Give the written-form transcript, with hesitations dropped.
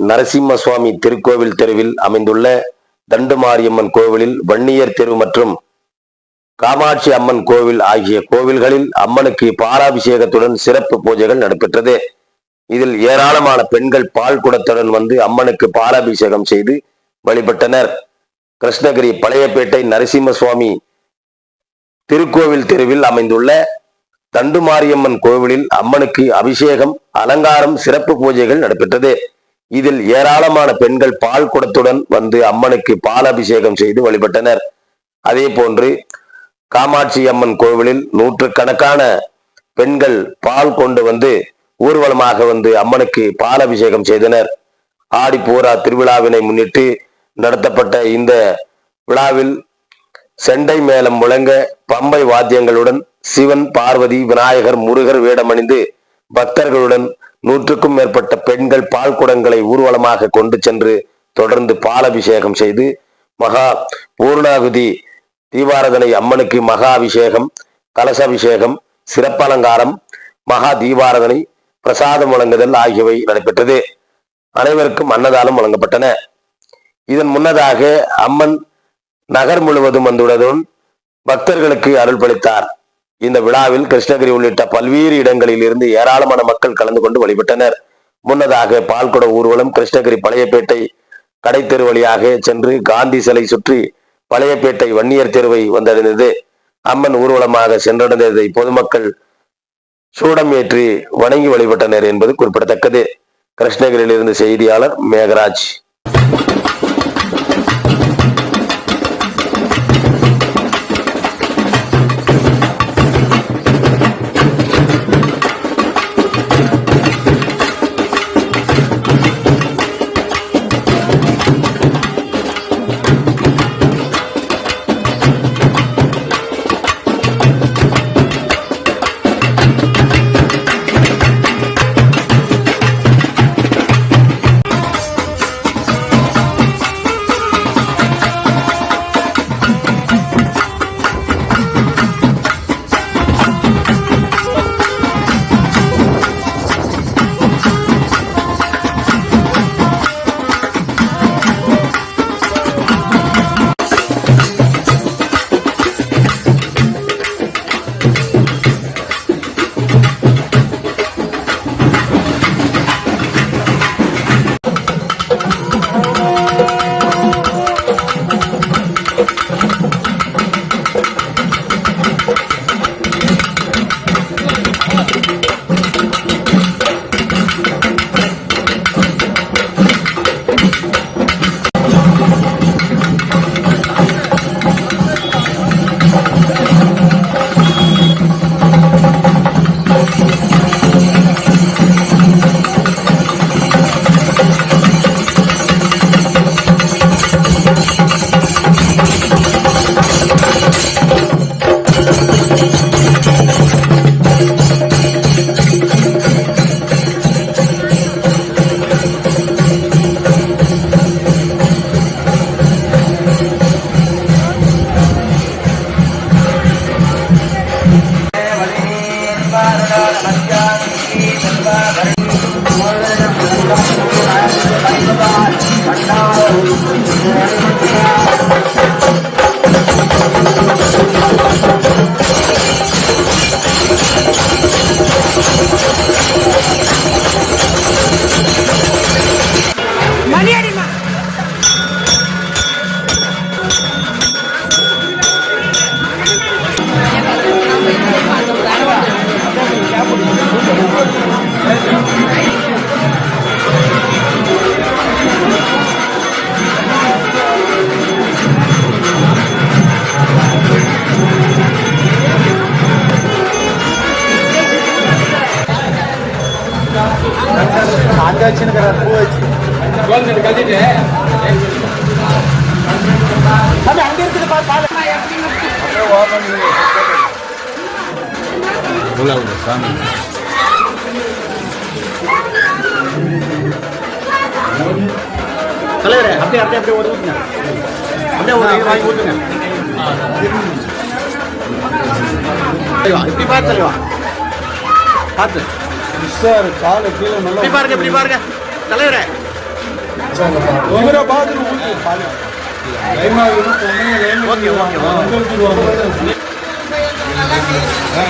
நரசிம்ம சுவாமி திருக்கோவில் தெருவில் அமைந்துள்ள தண்டுமாரியம்மன் கோவிலில் வன்னியர் தெரு மற்றும் காமாட்சி அம்மன் கோவில் ஆகிய கோவில்களில் அம்மனுக்கு பாலாபிஷேகத்துடன் சிறப்பு பூஜைகள் நடைபெற்றது. இதில் ஏராளமான பெண்கள் பால் குடத்துடன் வந்து அம்மனுக்கு பாலாபிஷேகம் செய்து வழிபட்டனர். கிருஷ்ணகிரி பழையப்பேட்டை நரசிம்ம சுவாமி திருக்கோவில் தெருவில் அமைந்துள்ள தண்டுமாரியம்மன் கோவிலில் அம்மனுக்கு அபிஷேகம், அலங்காரம், சிறப்பு பூஜைகள் நடைபெற்றது. இதில் ஏராளமான பெண்கள் பால் குடத்துடன் வந்து அம்மனுக்கு பால் அபிஷேகம் செய்து வழிபட்டனர். அதே போன்று காமாட்சி அம்மன் கோவிலில் நூற்றுக்கணக்கான பெண்கள் பால் கொண்டு வந்து ஊர்வலமாக வந்து அம்மனுக்கு பால் அபிஷேகம் செய்தனர். ஆடிப்பூரா திருவிழாவினை முன்னிட்டு நடத்தப்பட்ட இந்த விழாவில் செண்டை மேளம் முழங்க பம்பை வாத்தியங்களுடன் சிவன், பார்வதி, விநாயகர், முருகர் வேடமணிந்து பக்தர்களுடன் 100க்கும் மேற்பட்ட பெண்கள் பால் குடங்களை ஊர்வலமாக கொண்டு சென்று தொடர்ந்து பாலபிஷேகம் செய்து மகா பூர்ணாகுதி தீபாரதனை, அம்மனுக்கு மகா அபிஷேகம், கலசாபிஷேகம், சிறப்பலங்காரம், மகா தீபாரதனை, பிரசாதம் வழங்குதல் ஆகியவை நடைபெற்றது. அனைவருக்கும் அன்னதானம் வழங்கப்பட்டன. இதன் முன்னதாக அம்மன் நகர் முழுவதும் வந்துள்ளதுடன் பக்தர்களுக்கு அருள் பளித்தார். இந்த விழாவில் கிருஷ்ணகிரி உள்ளிட்ட பல்வேறு இடங்களில் இருந்து ஏராளமான மக்கள் கலந்து கொண்டு வழிபட்டனர். முன்னதாக பால்குட ஊர்வலம் கிருஷ்ணகிரி பழையப்பேட்டை கடைத்தெரு வழியாக சென்று காந்தி சிலை சுற்றி பழையப்பேட்டை வன்னியர் தெருவை வந்தடைந்தது. அம்மன் ஊர்வலமாக சென்றடைந்ததை பொதுமக்கள் சூடம் ஏற்றி வணங்கி வழிபட்டனர் என்பது குறிப்பிடத்தக்கது. கிருஷ்ணகிரியிலிருந்து செய்தியாளர் மேகராஜ். వచ్చింది కదా పువ్వు వచ్చి అది అంగడి இருக்குது பால் சாமி தலைவரே அப்படியே அப்படியே அப்படியே ஓடுங்க அப்படியே ஓடுங்க வாங்கி ஓடுங்க இப்படி பார்த்து தலைவா பார்த்து சார் காலை கீழே நல்லா இப்படி பாருங்க தலைவரே இவரை பார்த்துட்டு ஊத்து பாரு. லைமா இவரும் போனேன், லைமா ஓகே, ஓகே, இவரும் அங்க வச்சிருவாங்க. ஆ,